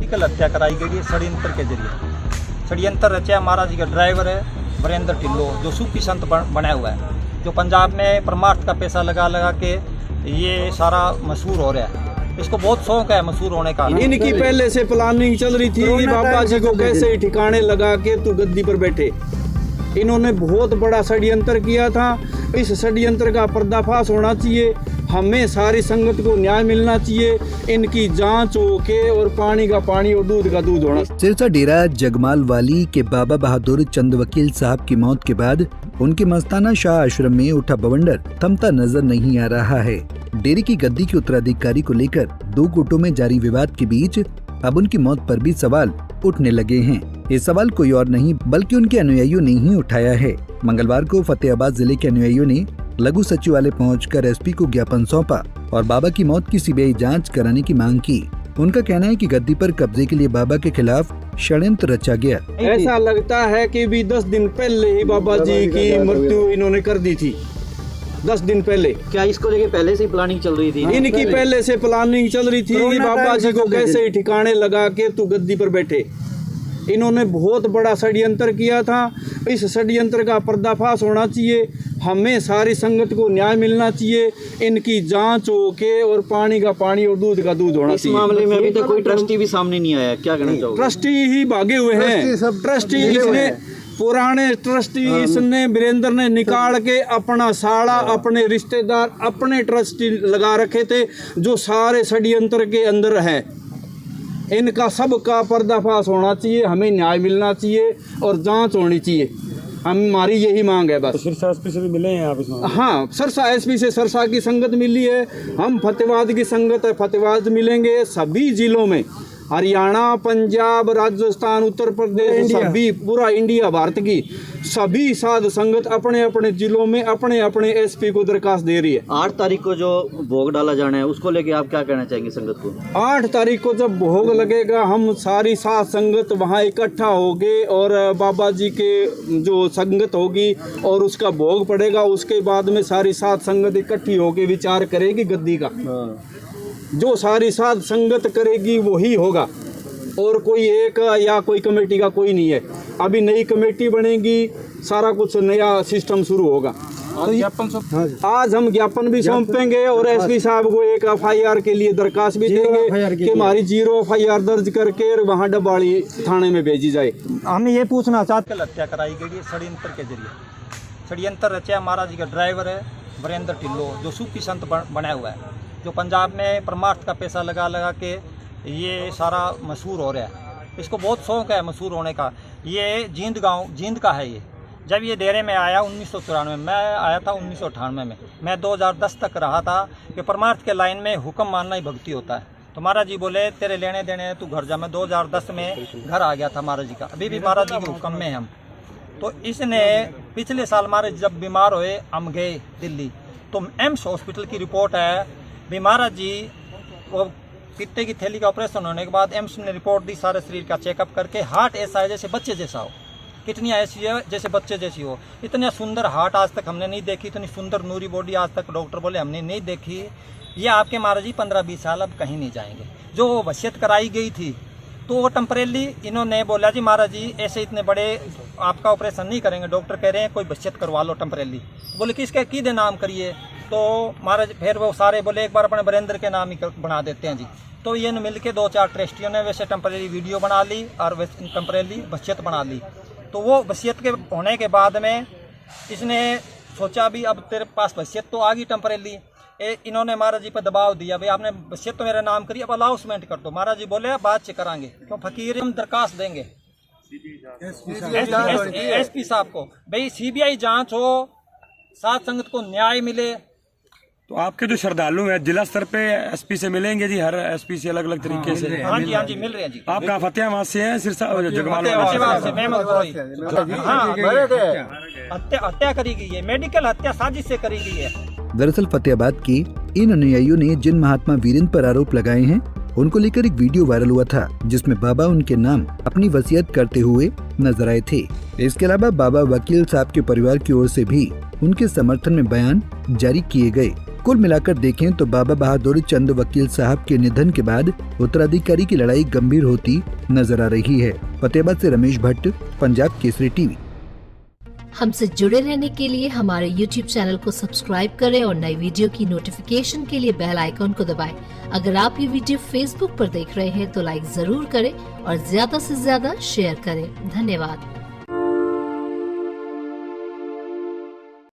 Medical हत्या कराई गई है षड्यंत्र के जरिए। षड्यंत्र रचा महाराज जी का ड्राइवर है वीरेंद्र ढिल्लो, जो सूफी संत बना हुआ है, जो पंजाब में परमार्थ का पैसा लगा लगा के ये सारा मशहूर हो रहा है। इसको बहुत शौक है मशहूर होने का। इनकी पहले से प्लानिंग चल रही थी कि बाबा जी को कैसे ठिकाने लगा के तू गद्दी पर बैठे। इन्होंने बहुत बड़ा षड्यंत्र किया था। इस षड्यंत्र का पर्दाफाश होना चाहिए। हमें सारी संगत को न्याय मिलना चाहिए। इनकी जांच हो के और पानी का पानी और दूध का दूध होना। सिरसा डेरा जगमाल वाली के बाबा बहादुर चंद वकील साहब की मौत के बाद उनके मस्ताना शाह आश्रम में उठा बवंडर थमता नजर नहीं आ रहा है। डेरे की गद्दी के उत्तराधिकारी को लेकर दो गुटों में जारी विवाद के बीच अब उनकी मौत पर भी सवाल उठने लगे हैं। ये सवाल कोई और नहीं बल्कि उनके अनुयायियों ने ही उठाया है। मंगलवार को फतेहाबाद जिले के अनुयायियों ने लघु सचिवालय पहुंचकर एसपी को ज्ञापन सौंपा और बाबा की मौत की सीबीआई जांच कराने की मांग की। उनका कहना है कि गद्दी पर कब्जे के लिए बाबा के खिलाफ षड्यंत्र रचा गया। ऐसा लगता है कि भी 10 दिन पहले ही बाबा जी की मृत्यु इन्होंने कर दी थी। 10 दिन पहले। क्या इसको लेके पहले से प्लानिंग चल रही थी? इनकी पहले से प्लानिंग चल रही थी कि बाबा जी को कैसे ठिकाने लगा के तू गद्दी पर बैठे। इन्होंने बहुत बड़ा षड्यंत्र किया था। इस षड्यंत्र का पर्दाफाश होना चाहिए। हमें सारी संगत को न्याय मिलना चाहिए। इनकी जांच हो के और पानी का पानी और दूध का दूध होना चाहिए। इस मामले में अभी तक कोई ट्रस्टी भी सामने नहीं आया, क्या कहना चाहोगे? ट्रस्टी ही भागे हुए हैं। ट्रस्टी इसने पुराने ट्रस्टी इसने वीरेंद्र ने निकाल के अपना साड़ा अपने रिश्तेदार अपने ट्रस्टी लगा रखे थे, जो सारे षड्यंत्र के अंदर है। इनका सबका पर्दाफाश होना चाहिए। हमें न्याय मिलना चाहिए और जांच होनी चाहिए। हमारी यही मांग है बस। तो सिरसा एसपी से भी मिले हैं आप इसमें? हाँ, सरसा एसपी से सरसा की संगत मिली है। हम फतेहाबाद की संगत है, फतेहाबाद मिलेंगे। सभी जिलों में हरियाणा, पंजाब, राजस्थान, उत्तर प्रदेश, सभी पूरा इंडिया भारत की सभी साध संगत अपने अपने जिलों में अपने अपने एसपी को दरखास्त दे रही है। 8 तारीख को जो भोग डाला जाना है उसको लेके आप क्या कहना चाहेंगे संगत को? 8 तारीख को जब भोग लगेगा हम सारी साध संगत वहाँ इकट्ठा होगे और बाबा जी के जो संगत होगी और उसका भोग पड़ेगा। उसके बाद में सारी साध संगत इकट्ठी होके विचार करेगी गद्दी का। जो सारी साध संगत करेगी वही होगा और कोई एक या कोई कमेटी का कोई नहीं है। अभी नई कमेटी बनेगी, सारा कुछ नया सिस्टम शुरू होगा। आज हम ज्ञापन भी सौंपेंगे और एसपी साहब को एक एफआईआर के लिए दरखास्त भी देंगे कि हमारी 0 एफआईआर दर्ज करके वहाँ डबाड़ी थाने में भेजी जाए। हमने ये पूछना चाहते हैं, हत्या कराई गई है षड्यंत्र के जरिए। षड्यंत्र रचा महाराज जी का ड्राइवर है वीरेंद्र ढिल्लो, जो सूफी संत बना हुआ है, जो पंजाब में परमार्थ का पैसा लगा लगा के ये सारा मशहूर हो रहा है। इसको बहुत शौक है मशहूर होने का। ये जींद गांव जींद का है। ये जब ये डेरे में आया 1994 में, मैं आया था 1998 में। मैं 2010 तक रहा था कि परमार्थ के लाइन में हुक्म मानना ही भक्ति होता है। तो महाराज जी बोले तेरे लेने देने तू घर जा। मैं 2010 में घर आ गया था महाराज जी का। अभी भी महाराज जी के हुक्म में हम। तो इसने पिछले साल महाराज जब बीमार हुए हम गए दिल्ली, तो एम्स हॉस्पिटल की रिपोर्ट है भी महाराज जी वो पित्ते की थैली का ऑपरेशन होने के बाद एम्स ने रिपोर्ट दी सारे शरीर का चेकअप करके। हार्ट ऐसा है जैसे बच्चे जैसा हो, किडनियाँ ऐसी है जैसे बच्चे जैसी हो। इतने सुंदर हार्ट आज तक हमने नहीं देखी, इतनी सुंदर नूरी बॉडी आज तक डॉक्टर बोले हमने नहीं देखी। ये आपके महाराज जी 15-20 साल अब कहीं नहीं जाएंगे। जो वसीयत कराई गई थी तो वो टेम्परेली इन्होंने बोला जी महाराज जी ऐसे इतने बड़े आपका ऑपरेशन नहीं करेंगे। डॉक्टर कह रहे हैं कोई वसीयत करवा लो टेम्परेली। बोले किसके की नाम करिए? तो महाराज फिर वो सारे बोले एक बार अपने वीरेंद्र के नाम ही बना देते हैं जी। तो ये मिल के 2-4 ट्रस्टियों ने वैसे टेम्परेरी वीडियो बना ली और टेम्परेरी वसीयत बना ली। तो वो वसीयत के होने के बाद में इसने सोचा भी अब तेरे पास वसीयत तो आ गई टेम्परेरी। इन्होंने महाराज जी पर दबाव दिया भाई आपने वसीयत तो मेरा नाम करी, अब अलाउंसमेंट कर दो। महाराज जी बोले बाद से करांगे, क्यों फकीर हम दरखास्त देंगे एसपी साहब को भाई सीबीआई जांच हो, साथ संगत को न्याय मिले। तो आपके जो श्रद्धालु हैं जिला स्तर पे एसपी से मिलेंगे जी? हर एसपी से अलग अलग तरीके से? हाँ जी मिल रहे हैं जी। आप कहाँ फतेहाबाद से हैं? सिरसा जगमाल हत्या करी गई है, मेडिकल हत्या साजिश से करी गई है। दरअसल फतेहाबाद के इन अनुयायियों ने जिन महात्मा वीरेंद्र पर आरोप लगाए हैं उनको लेकर एक वीडियो वायरल हुआ था जिसमें बाबा उनके नाम अपनी वसीयत करते हुए नजर आए थे। इसके अलावा बाबा वकील साहब के परिवार की ओर से भी उनके समर्थन में बयान जारी किए गए। कुल मिलाकर देखें तो बाबा बहादुर चंद वकील साहब के निधन के बाद उत्तराधिकारी की लड़ाई गंभीर होती नजर आ रही है। फतेहाबाद से रमेश भट्ट, पंजाब केसरी टीवी। हमसे जुड़े रहने के लिए हमारे YouTube चैनल को सब्सक्राइब करें और नई वीडियो की नोटिफिकेशन के लिए बेल आइकॉन को दबाएं। अगर आप ये वीडियो Facebook पर देख रहे हैं तो लाइक जरूर करें और ज्यादा से ज्यादा शेयर करें। धन्यवाद।